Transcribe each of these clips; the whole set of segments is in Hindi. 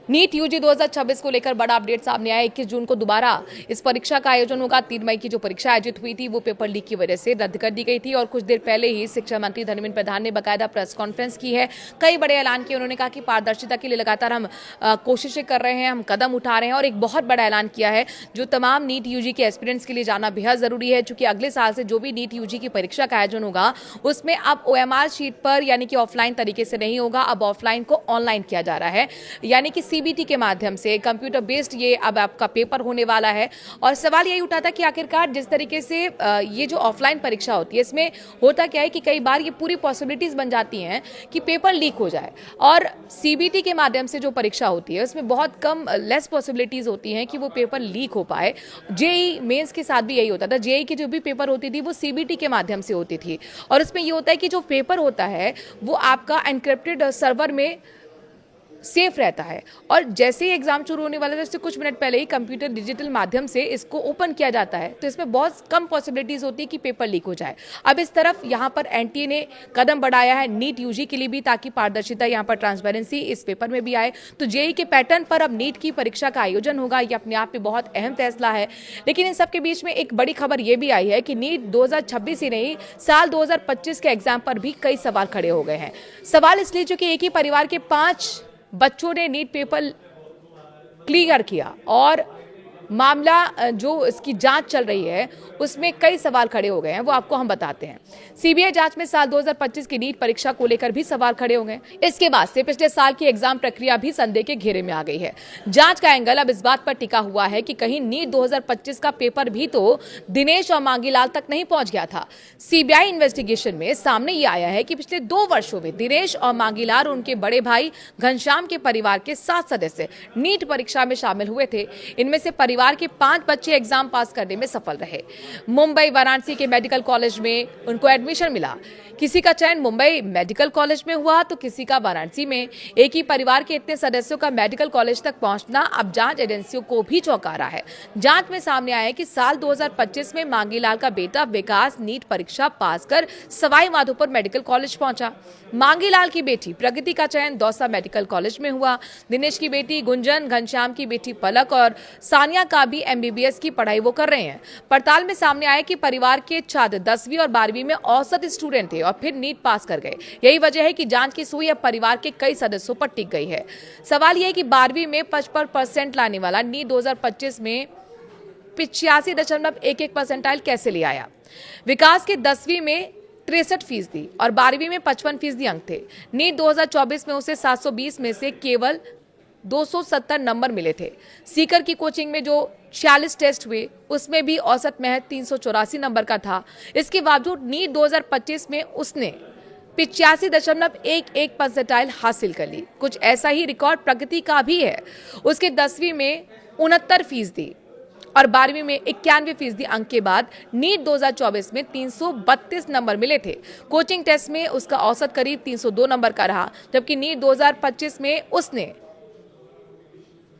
नीट यूजी 2026 को लेकर बड़ा अपडेट सामने आया। 21 जून को दोबारा इस परीक्षा का आयोजन होगा। 3 मई की जो परीक्षा आयोजित हुई थी वो पेपर लीक की वजह से रद्द कर दी गई थी और कुछ देर पहले ही शिक्षा मंत्री धर्मेंद्र प्रधान ने बाकायदा प्रेस कॉन्फ्रेंस की है। कई बड़े ऐलान किए। उन्होंने कहा कि पारदर्शिता के लिए लगातार हम कोशिशें कर रहे हैं, हम कदम उठा रहे हैं और एक बहुत बड़ा ऐलान किया है जो तमाम नीट यूजी के एस्पिरेंट्स के लिए जाना बेहद जरूरी है, चूंकि अगले साल से जो भी नीट यूजी की परीक्षा का आयोजन होगा उसमें अब OMR शीट पर यानी कि ऑफलाइन तरीके से नहीं होगा, अब ऑफलाइन को ऑनलाइन किया जा रहा है, यानी कि CBT के माध्यम से कंप्यूटर बेस्ड ये अब आपका पेपर होने वाला है। और सवाल यही उठा था कि आखिरकार जिस तरीके से ये जो ऑफलाइन परीक्षा होती है इसमें होता क्या है कि कई बार ये पूरी पॉसिबिलिटीज बन जाती हैं कि पेपर लीक हो जाए, और CBT के माध्यम से जो परीक्षा होती है उसमें बहुत कम लेस पॉसिबिलिटीज होती हैं कि वो पेपर लीक हो पाए। JEE मेंस के साथ भी यही होता था। JEE की जो भी पेपर होती थी वो CBT के माध्यम से होती थी और इसमें ये होता है कि जो पेपर होता है वो आपका एनक्रिप्टेड सर्वर में सेफ रहता है और जैसे ही एग्जाम शुरू होने वाला है उससे कुछ मिनट पहले ही कंप्यूटर डिजिटल माध्यम से इसको ओपन किया जाता है, तो इसमें बहुत कम पॉसिबिलिटीज होती है कि पेपर लीक हो जाए। अब इस तरफ यहाँ पर NTA ने कदम बढ़ाया है नीट यूजी के लिए भी, ताकि पारदर्शिता यहाँ पर ट्रांसपेरेंसी इस पेपर में भी आए। तो JEE के पैटर्न पर अब नीट की परीक्षा का आयोजन होगा, ये अपने आप में बहुत अहम फैसला है। लेकिन इन सबके बीच में एक बड़ी खबर ये भी आई है कि नीट 2026 ही नहीं, साल 2025 के एग्जाम पर भी कई सवाल खड़े हो गए हैं। सवाल इसलिए क्योंकि एक ही परिवार के 5 बच्चों ने नीट पेपर क्लियर किया और मामला जो इसकी जांच चल रही है उसमें कई सवाल खड़े हो गए हैं, वो आपको हम बताते हैं। CBI जांच में साल 2025 की नीट परीक्षा को लेकर भी सवाल खड़े हो गए। इसके बाद से पिछले साल की एग्जाम प्रक्रिया भी संदेह के घेरे में आ गई है। जांच का एंगल अब इस बात पर टिका हुआ है कि कहीं नीट 2025 का पेपर भी तो दिनेश और मांगीलाल तक नहीं पहुंच गया था। CBI इन्वेस्टिगेशन में सामने ये आया है कि पिछले 2 वर्षों में दिनेश और मांगीलाल और उनके बड़े भाई घनश्याम के परिवार के 7 सदस्य नीट परीक्षा में शामिल हुए थे। इनमें से परिवार के 5 बच्चे एग्जाम पास करने में सफल रहे। मुंबई वाराणसी के मेडिकल कॉलेज में उनको एडमिशन मिला। किसी का चयन मुंबई मेडिकल कॉलेज में हुआ तो किसी का वाराणसी में। एक ही परिवार के इतने सदस्यों का मेडिकल कॉलेज तक पहुंचना अब जांच एजेंसियों को भी चौंका रहा है। जांच में सामने आया है कि साल 2025 में मांगीलाल का बेटा विकास नीट परीक्षा पास कर सवाई माधोपुर मेडिकल कॉलेज पहुंचा। मांगीलाल की बेटी प्रगति का चयन दौसा मेडिकल कॉलेज में हुआ। दिनेश की बेटी गुंजन, घनश्याम की बेटी पलक और सानिया का भी MBBS की पढ़ाई वो कर रहे हैं। पड़ताल में सामने आया कि परिवार के छात्र 10वीं और 12वीं में औसत स्टूडेंट थे और फिर नीट पास कर गए। यही वजह है कि जांच की सुई अब परिवार के कई सदस्यों पर टिक गई है। सवाल यह है कि 12वीं में 55% लाने वाला नीट 2025 में 85.11% कैसे ले आया। विकास के 10वीं में 63% और 12वीं में 55% अंक थे। नीट 2024 में उसे 720 में से केवल 270 नंबर मिले थे। सीकर की कोचिंग में जो 46 टेस्ट हुए उसमें भी औसत महज 384 नंबर का था। इसके बावजूद नीट 2025 में उसने 85.11 परसेंटाइल हासिल कर ली। कुछ ऐसा ही रिकॉर्ड प्रगति का भी है। उसके 10वीं में 69% और 12वीं में 91% अंक के बाद नीट 2024 में 332 नंबर मिले थे। कोचिंग टेस्ट में उसका औसत करीब 302 नंबर का रहा, जबकि नीट 2025 में उसने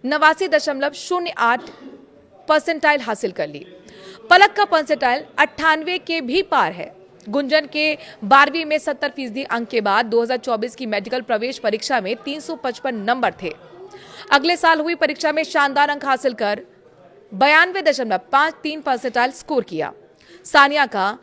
89.08 परसेंटाइल हासिल कर ली। पलक का परसेंटाइल 98 के भी पार है। गुंजन के 12वीं में 70% अंक के बाद 2024 की मेडिकल प्रवेश परीक्षा में 355 नंबर थे। अगले साल हुई परीक्षा में शानदार अंक हासिल कर 92.53 परसेंटाइल स्कोर किया। सानिया का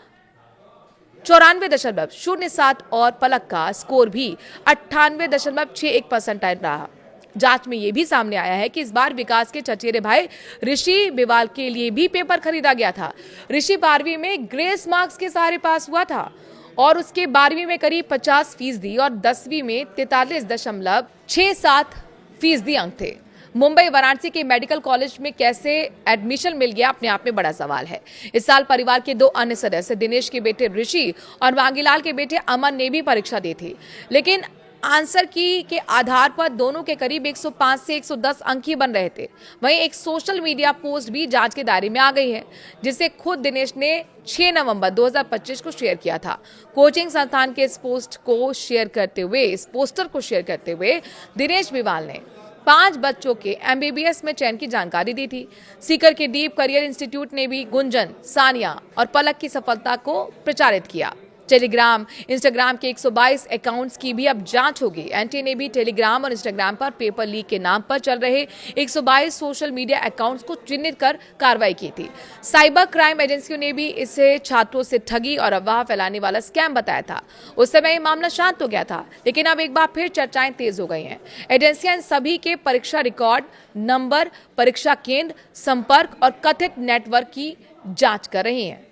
94.07 और पलक का स्कोर भी 98.61 परसेंटाइल रहा। जांच में यह भी सामने आया है कि इस बार विकास के चचेरे भाई ऋषि बिवाल के लिए भी पेपर खरीदा गया था। ऋषि 12वीं में ग्रेस मार्क्स के सहारे पास हुआ था और उसके 12वीं में करीब 50% और 10वीं में 43.67% अंक थे। मुंबई वाराणसी के मेडिकल कॉलेज में कैसे एडमिशन मिल गया, अपने आप में बड़ा सवाल है। इस साल परिवार के 2 अन्य सदस्य दिनेश के बेटे ऋषि और मांगीलाल के बेटे अमन ने भी परीक्षा दी थी, लेकिन आंसर की के आधार पर दोनों के करीब 105 से 110 अंक ही बन रहे थे। वहीं एक सोशल मीडिया पोस्ट भी जांच के दायरे में आ गई है, जिसे खुद दिनेश ने 6 नवंबर 2025 को शेयर किया था। कोचिंग संस्थान के इस पोस्टर को शेयर करते हुए दिनेश बिवाल ने 5 बच्चों के MBBS में चयन की जानकारी दी थी। सीकर के डीप करियर इंस्टीट्यूट ने भी गुंजन, सानिया और पलक की सफलता को प्रचारित किया। टेलीग्राम, इंस्टाग्राम के 122 अकाउंट्स की भी अब जांच होगी। एनटीए ने भी टेलीग्राम और इंस्टाग्राम पर पेपर लीक के नाम पर चल रहे 122 सोशल मीडिया अकाउंट्स को चिन्हित कर कार्रवाई की थी। साइबर क्राइम एजेंसियों ने भी इसे छात्रों से ठगी और अफवाह फैलाने वाला स्कैम बताया था। उस समय ये मामला शांत हो गया था, लेकिन अब एक बार फिर चर्चाएं तेज हो गई हैं। एजेंसियां इन सभी के परीक्षा रिकॉर्ड, नंबर, परीक्षा केंद्र, संपर्क और कथित नेटवर्क की जांच कर रही हैं।